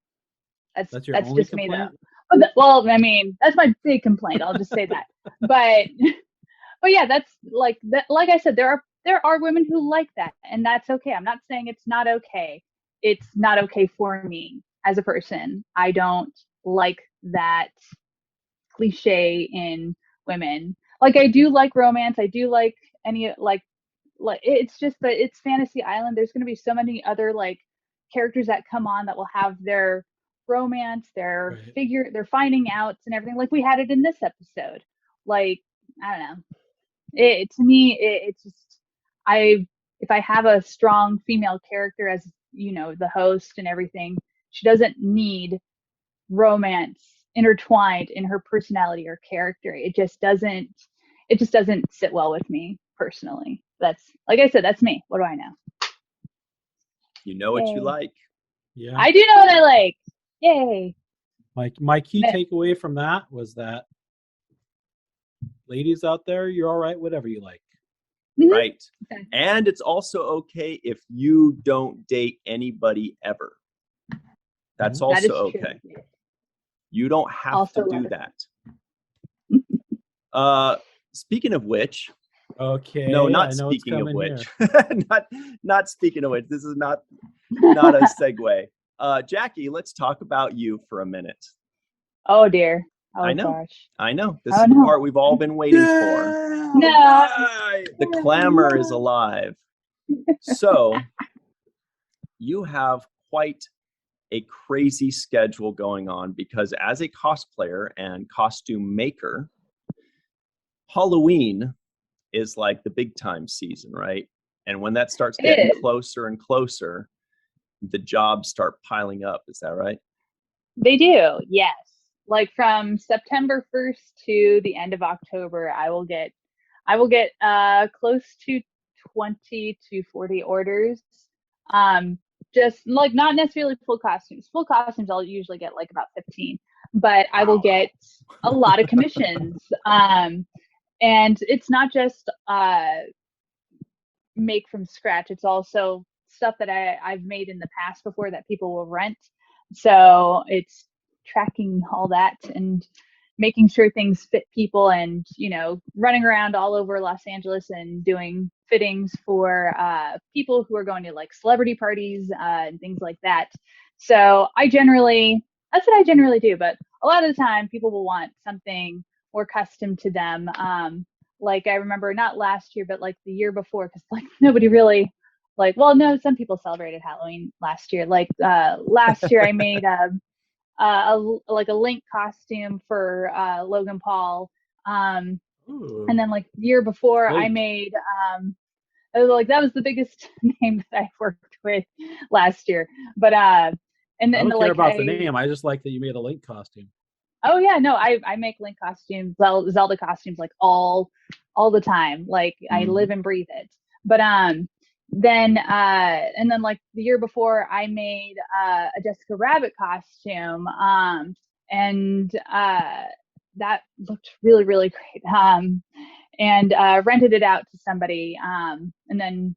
That's your only just me complaint? though. Well, I mean, that's my big complaint. I'll just say that. But yeah, that's like that. Like I said, there are women who like that, and that's okay. I'm not saying it's not okay. It's not okay for me as a person. I don't like that cliche in women. Like I do like romance. I do like any like it's just that it's Fantasy Island. There's going to be so many other like characters that come on that will have their romance, their their finding outs and everything. Like we had it in this episode. Like I don't know. To me, it's just if I have a strong female character as the host and everything, she doesn't need romance intertwined in her personality or character. It just doesn't sit well with me personally. That's like I said, that's me. What do I know? You know what you like. Yeah, I do know what I like. Yay. My key takeaway from that was that ladies out there, you're all right, whatever you like. Right. Okay. And it's also okay if you don't date anybody ever. That's also okay. You don't have also to do that. Speaking of which, okay. No, not speaking of which. not speaking of which. This is not a segue. Jackie, let's talk about you for a minute. Oh dear. Oh, I know. Gosh. I know. This is the part we've all been waiting for. No. The clamor is alive. So you have quite a crazy schedule going on because as a cosplayer and costume maker, Halloween is like the big time season, right? And when that starts getting closer and closer, the jobs start piling up. Is that right? They do, yes. Like from September 1st to the end of October, I will get close to 20 to 40 orders. Just like not necessarily full costumes. Full costumes I'll usually get like about 15, but I will get a lot of commissions. And it's not just make from scratch. It's also stuff that I've made in the past before that people will rent. So it's tracking all that and making sure things fit people and, running around all over Los Angeles and doing fittings for people who are going to like celebrity parties and things like that. So that's what I generally do. But a lot of the time people will want something more custom to them. Like I remember not last year, but like the year before, because like nobody really some people celebrated Halloween last year. Like last year I made a Link costume for Logan Paul. And then like the year before I made that was the biggest name that I worked with last year. But I don't care about the name. I just like that you made a Link costume. Oh yeah, no, I make Link costumes, Zelda costumes like all the time. Like I live and breathe it. But then like the year before I made a Jessica Rabbit costume. And that looked really, really great. And rented it out to somebody. And then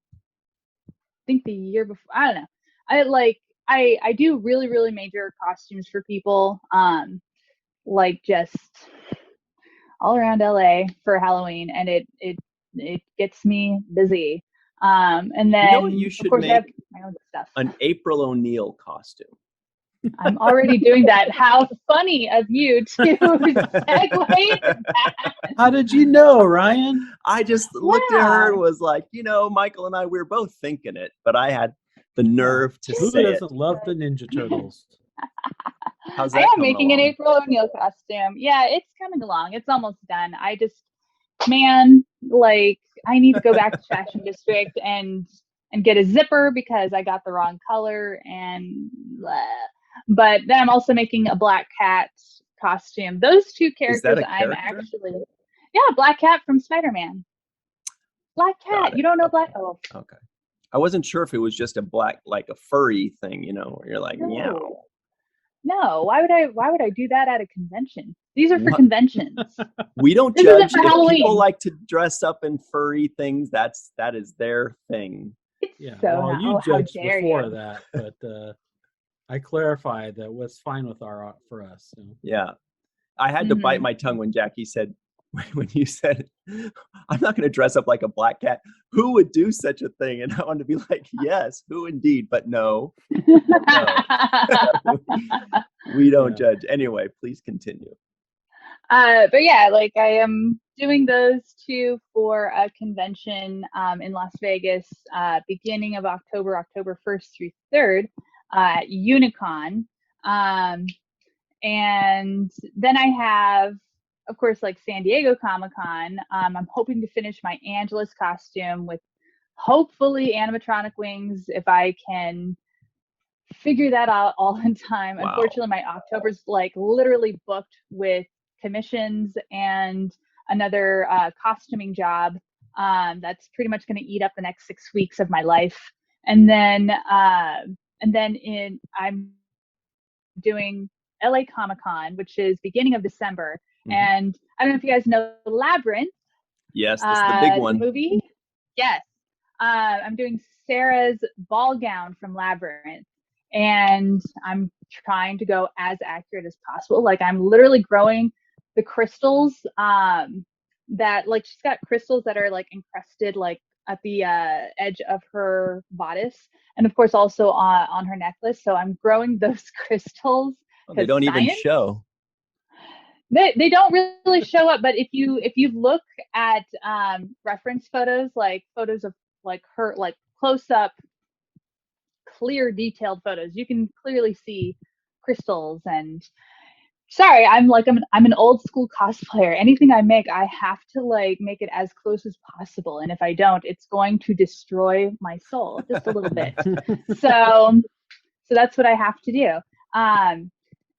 I think the year before, I don't know. I do really, really major costumes for people. Like just all around LA for Halloween, and it gets me busy. And then you should of course make I have my own stuff. An April O'Neil costume. I'm already doing that. How funny of you to segue that. How did you know, Ryan? I just looked at her and was like, Michael and I, we were both thinking it, but I had the nerve to Who say it. Who doesn't love the Ninja Turtles? How's that? I am making an April O'Neil costume. Yeah, it's coming along. It's almost done. I need to go back to Fashion District and get a zipper because I got the wrong color and but then I'm also making a Black Cat costume. Those two characters I'm actually Black Cat from Spider-Man. Black Cat. You don't know Black? Oh, okay. I wasn't sure if it was just a black, like a furry thing, where you're like, meow. No, why would I do that at a convention? These are for conventions. We don't judge if Halloween. People like to dress up in furry things. That is their thing. Yeah, so you judged before that, but I clarified that was fine with for us. So. Yeah. I had to bite my tongue when Jackie said, when you said, I'm not going to dress up like a black cat. Who would do such a thing? And I wanted to be like, yes, who indeed? But no. We don't judge. Anyway, please continue. But yeah, like I am doing those two for a convention in Las Vegas, beginning of October 1st through 3rd at Unicon. And then I have, of course, like San Diego Comic-Con. I'm hoping to finish my Angelus costume with hopefully animatronic wings if I can figure that out all in time. Wow. Unfortunately, my October's like literally booked with commissions and another costuming job that's pretty much going to eat up the next 6 weeks of my life. And then I'm doing LA Comic-Con, which is beginning of December. And I don't know if you guys know Labyrinth. Yes, this is the big one. The movie. Yes. I'm doing Sarah's ball gown from Labyrinth. And I'm trying to go as accurate as possible. Like I'm literally growing the crystals that like she's got crystals that are like encrusted like at the edge of her bodice, and of course also on her necklace. So I'm growing those crystals. Well, they don't even show. They don't really show up, but if you look at reference photos, like photos of like her like close up clear detailed photos, you can clearly see crystals. And sorry, I'm an old school cosplayer. Anything I make, I have to like make it as close as possible, and if I don't, it's going to destroy my soul just a little bit. So that's what I have to do.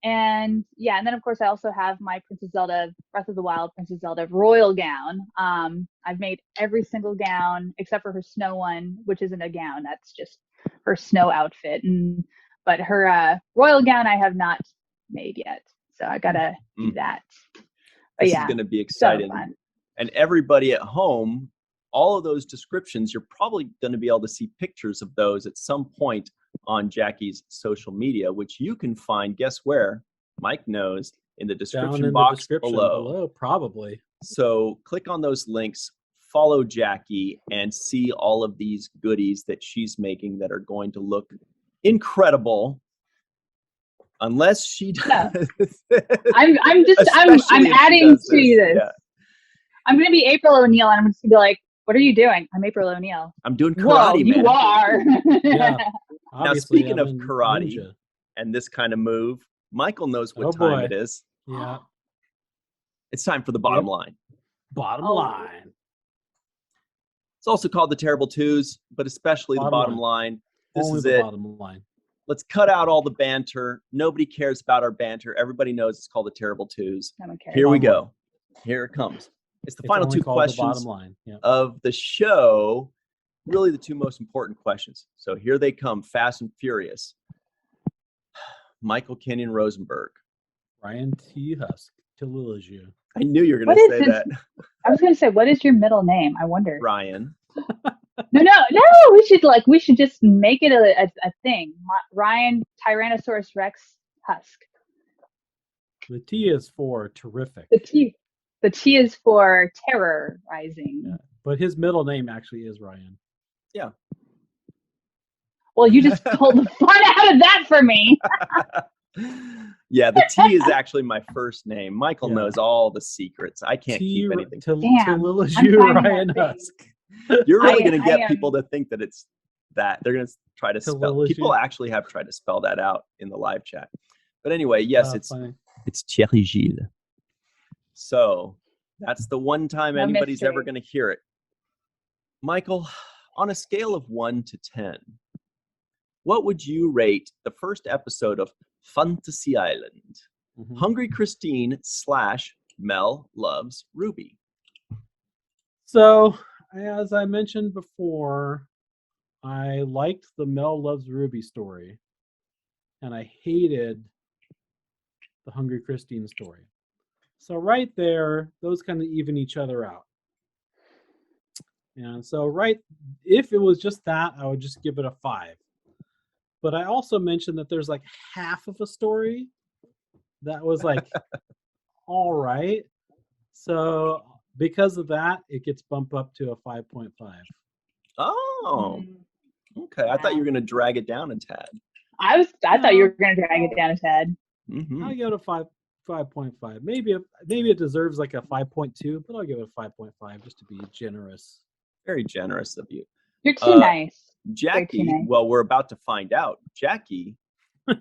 And yeah, and then of course I also have my Princess Zelda Breath of the Wild Princess Zelda royal gown. I've made every single gown except for her snow one, which isn't a gown, that's just her snow outfit. But her royal gown I have not made yet, so I gotta do that. But this yeah, is going to be exciting. So and everybody at home, all of those descriptions, you're probably going to be able to see pictures of those at some point on Jackie's social media, which you can find, guess where? Mike knows, in the description box below. Probably. So click on those links, follow Jackie, and see all of these goodies that she's making that are going to look incredible. Unless she does. Yeah. I'm adding to this. Yeah. I'm going to be April O'Neil, and I'm just going to be like, what are you doing? I'm April O'Neil. I'm doing karate, man. You are. Yeah. Now, speaking of karate and this kind of move, Michael knows what time it is. Yeah. It's time for the bottom line. Bottom line. It's also called the Terrible Twos, but especially the bottom line. This Only is the it. Bottom line. Let's cut out all the banter. Nobody cares about our banter. Everybody knows it's called the Terrible Twos. Here we go. Here it comes. It's the final two questions of the show. Really the two most important questions. So here they come, fast and furious. Michael Kenyon Rosenberg. Ryan T. Husk. Tilliliju. I knew you were going to say that. I was going to say, what is your middle name? I wonder. Ryan. No. We should just make it a thing. Ryan Tyrannosaurus Rex Husk. The T is for terrific. The T is for terrorizing. Yeah. But his middle name actually is Ryan. Yeah. Well, you just pulled the fun out of that for me. Yeah, the T is actually my first name. Michael knows all the secrets. I can't keep anything. Tilliliju Ryan Husk. You're really going to get people to think that it's that. They're going to try to spell. People actually have tried to spell that out in the live chat. But anyway, yes, it's Thierry Gilles. So that's the one time anybody's ever going to hear it. Michael, on a scale of 1 to 10, what would you rate the first episode of Fantasy Island? Hungry Christine / Mel Loves Ruby. So, as I mentioned before, I liked the Mel Loves Ruby story, and I hated the Hungry Christine story. So right there, those kind of even each other out. And so if it was just that, I would just give it a 5. But I also mentioned that there's like half of a story that was like all right. So because of that, it gets bumped up to a 5.5. Oh, Mm, okay. I thought you wow. were going to drag it down a tad. I thought you were going to drag it down a tad. I'll give it a 5.5. Maybe it deserves like a 5.2, but I'll give it a 5.5 just to be generous. Very generous of you. You're too nice. Jackie, nice. well, we're about to find out. Jackie,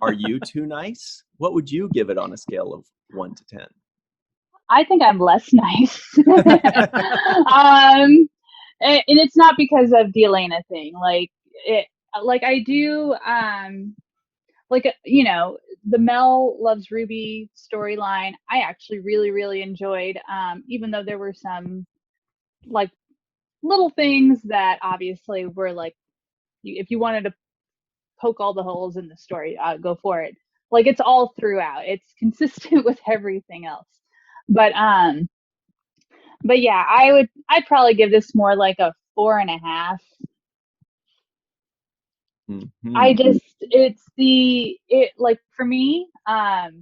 are you too nice? What would you give it on a scale of 1 to 10? I think I'm less nice. And it's not because of the Elena thing. Like I do, the Mel loves Ruby storyline. I actually really, really enjoyed, even though there were some like little things that obviously were like, if you wanted to poke all the holes in the story, go for it. Like it's all throughout. It's consistent with everything else. But yeah, I'd probably give this more like a 4.5. Mm-hmm. Like for me, the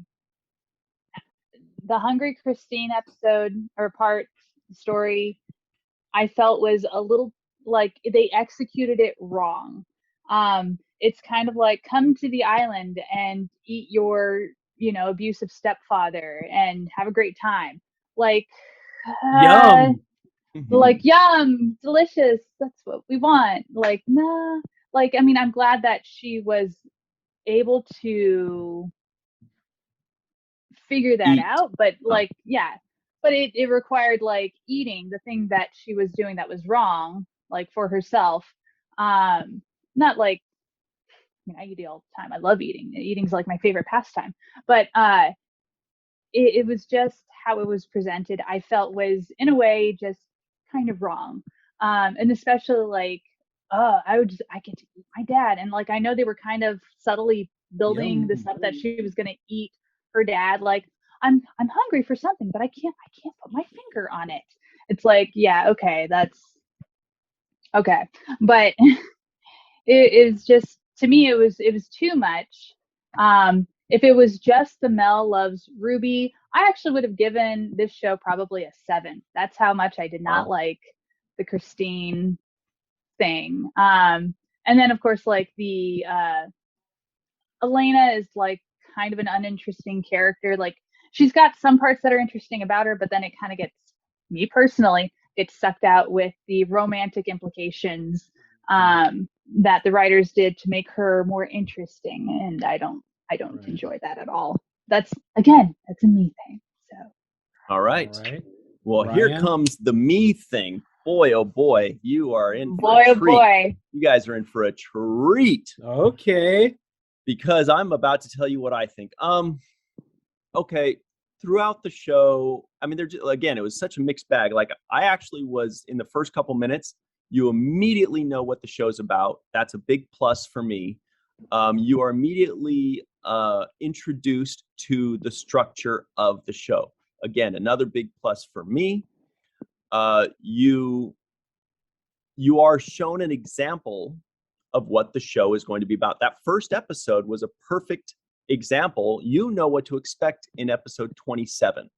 Hungry Christine episode or part story, I felt was a little like they executed it wrong. It's kind of like come to the island and eat your, abusive stepfather and have a great time. Like, Yum. like yum, delicious. That's what we want. Like, nah. Like, I mean, I'm glad that she was able to figure that out, but like, but it required like eating the thing that she was doing that was wrong, like for herself. Not like, I eat all the time. I love eating. Eating's like my favorite pastime. But it was just how it was presented, I felt was in a way just kind of wrong. And especially like, I get to eat my dad. And like, I know they were kind of subtly building this up that she was going to eat her dad. Like, I'm hungry for something, but I can't put my finger on it. It's like, yeah, okay, that's okay. But it is just, to me, it was too much. If it was just the Mel loves Ruby, I actually would have given this show probably a 7. That's how much I did not like the Christine thing. And then of course, like the Elena is like kind of an uninteresting character. Like she's got some parts that are interesting about her, but then it kind of gets, me personally, gets sucked out with the romantic implications that the writers did to make her more interesting, and I don't enjoy that at all. That's a me thing. So all right. Well, Ryan? Here comes the me thing. Boy, oh boy, you are in for a treat. Boy. You guys are in for a treat. Okay. Because I'm about to tell you what I think. Okay, throughout the show, I mean, again, it was such a mixed bag. Like, I actually was, in the first couple minutes, you immediately know what the show's about. That's a big plus for me. You are immediately introduced to the structure of the show. Again, another big plus for me. You are shown an example of what the show is going to be about. That first episode was a perfect example. You know what to expect in episode 27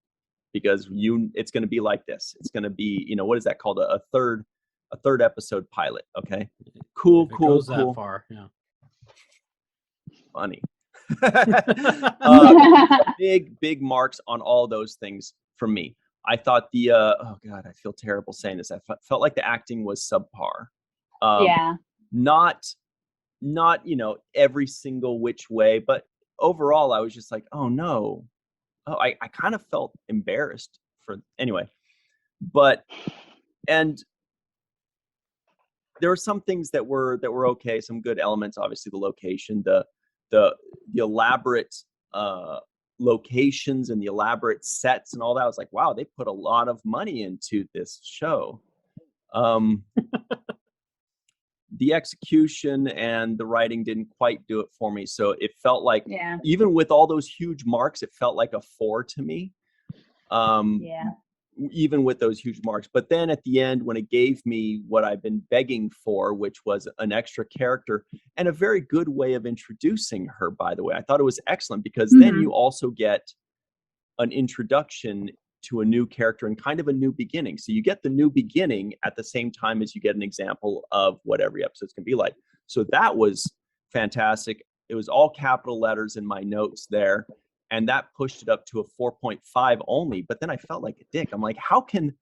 because it's going to be like this. It's going to be, what is that called? A third episode pilot. Okay. Cool. That far. Yeah. Funny. Big marks on all those things for me. I thought oh God, I feel terrible saying this. I felt like the acting was subpar. Not every single which way, but overall I was just like, oh no. I kind of felt embarrassed anyway. And there were some things that were okay, some good elements, obviously the location, the elaborate locations and the elaborate sets and all that. I was like, wow, they put a lot of money into this show. The execution and the writing didn't quite do it for me. So it felt like, even with all those huge marks, it felt like a 4 to me. even with those huge marks. But then at the end, when it gave me what I've been begging for, which was an extra character and a very good way of introducing her, by the way, I thought it was excellent because then you also get an introduction to a new character and kind of a new beginning. So you get the new beginning at the same time as you get an example of what every episode's can be like. So that was fantastic. It was all capital letters in my notes there. And that pushed it up to a 4.5 only. But then I felt like a dick. I'm like, how can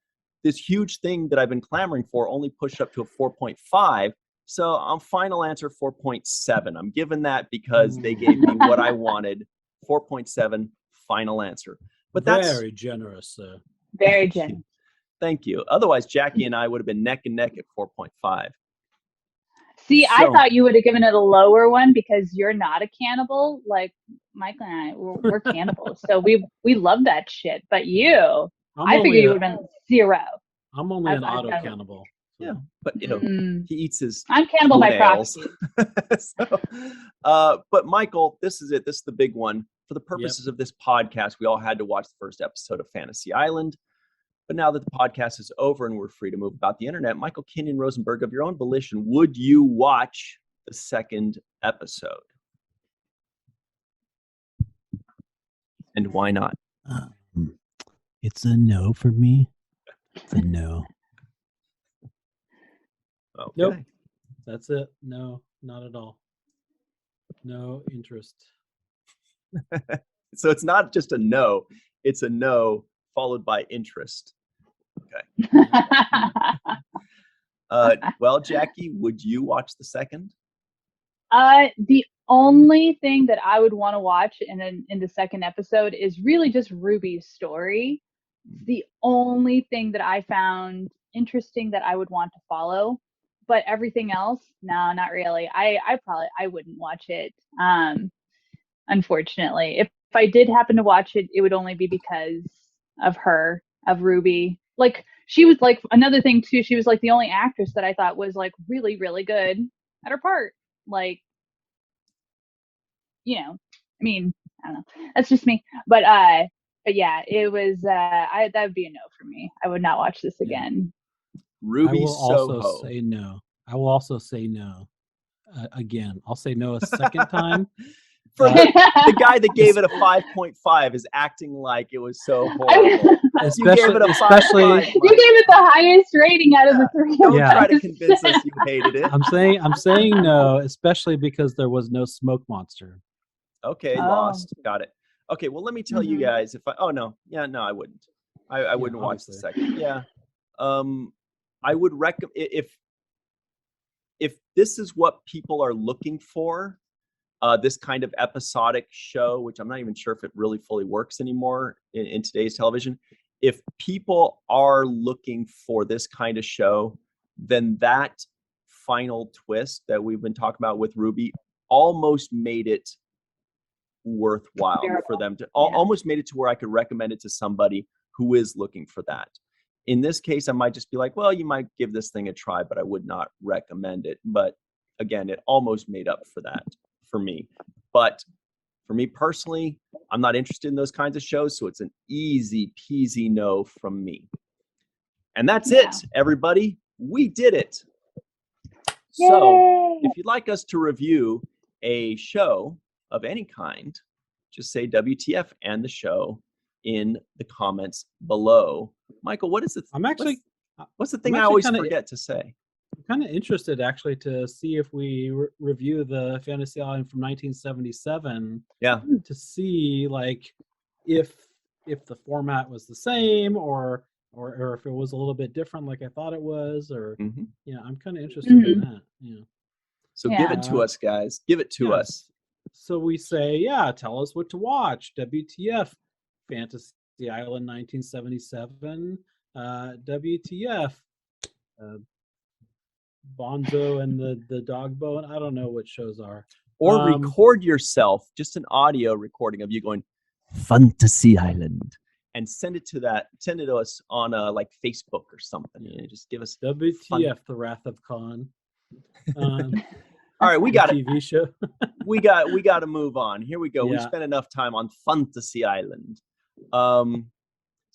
this huge thing that I've been clamoring for only push up to a 4.5? So final answer 4.7. I'm giving that because they gave me what I wanted. 4.7 final answer. But that's very generous, sir. Very generous. Thank you. Otherwise, Jackie and I would have been neck and neck at 4.5. See, I thought you would have given it a lower one because you're not a cannibal. Like Michael and I, we're cannibals, so we love that shit. But I figured you would have been 0. I'm only an auto cannibal. Yeah, but he eats his. I'm cannibal by proxy. But Michael, this is it. This is the big one. For the purposes of this podcast, we all had to watch the first episode of Fantasy Island. But now that the podcast is over and we're free to move about the internet, Michael Kenyon Rosenberg, of your own volition, would you watch the second episode? And why not? It's a no for me. It's a no. Okay. Nope. That's it. No, not at all. No interest. So it's not just a no. It's a no followed by interest. Okay. Well, Jackie, would you watch the second? The only thing that I would want to watch in the second episode is really just Ruby's story. The only thing that I found interesting that I would want to follow, but everything else, no, not really. I wouldn't watch it. Unfortunately, if I did happen to watch it, it would only be because of Ruby. Like, she was like, another thing too, she was like the only actress that I thought was like really, really good at her part. Like, I mean, I don't know. That's just me. But yeah, it was, that would be a no for me. I would not watch this again. Ruby I will Soho. also say no. I will also say no. Again, I'll say no a second time. For the guy that gave it a 5.5 is acting like it was so horrible. You gave it a 5.5. You gave it the highest rating out of the 3. Don't try to convince us you hated it. I'm saying no, especially because there was no smoke monster. Okay, lost. Got it. Okay, well, let me tell you guys I wouldn't. I wouldn't watch the second. Yeah. I would recommend if this is what people are looking for, this kind of episodic show, which I'm not even sure if it really fully works anymore in today's television. If people are looking for this kind of show, then that final twist that we've been talking about with Ruby almost made it worthwhile for them to almost made it to where I could recommend it to somebody who is looking for that. In this case, I might just be like, well, you might give this thing a try, but I would not recommend it. But again, it almost made up for that for me. But for me personally, I'm not interested in those kinds of shows. So it's an easy peasy no from me. And that's it, everybody. We did it. Yay! So if you'd like us to review a show of any kind, just say WTF and the show in the comments below. Michael, what is it? What's the thing I always forget to say? I'm kind of interested actually to see if we review the Fantasy Island from 1977. Yeah. To see like if the format was the same or if it was a little bit different like I thought it was, or I'm kind of interested in that. Yeah. So give it to us, guys. Give it to us. So we say, tell us what to watch. WTF Fantasy Island 1977. WTF Bonzo and the Dog Bone. I don't know what shows are. Or record yourself, just an audio recording of you going Fantasy Island, and send it to us on like Facebook or something. And just give us WTF The Wrath of Khan. All right, we got it. TV show. we got to move on. Here we go. We spent enough time on Fantasy Island.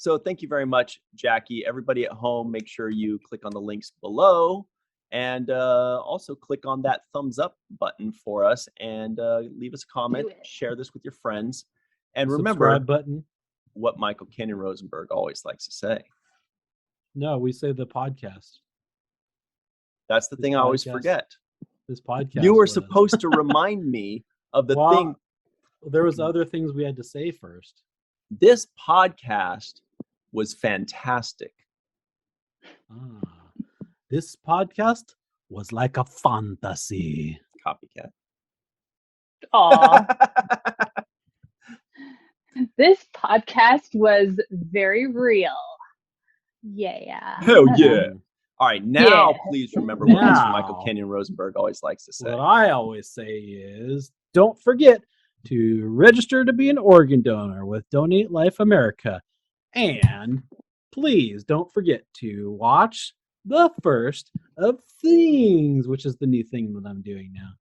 So thank you very much, Jackie. Everybody at home, make sure you click on the links below and also click on that thumbs up button for us and leave us a comment. Share this with your friends. And remember Subscribe button. what Michael Kenyon Rosenberg always likes to say. No, we say the podcast. That's the thing I always forget. This podcast. You were supposed to remind me of the thing. There was other things we had to say first. This podcast was fantastic. This podcast was like a fantasy. Copycat. Aw. This podcast was very real. Yeah. Hell yeah. All right, now please remember what Now. Michael Kenyon Rosenberg always likes to say. What I always say is, don't forget to register to be an organ donor with Donate Life America. And please don't forget to watch The First of Things, which is the new thing that I'm doing now.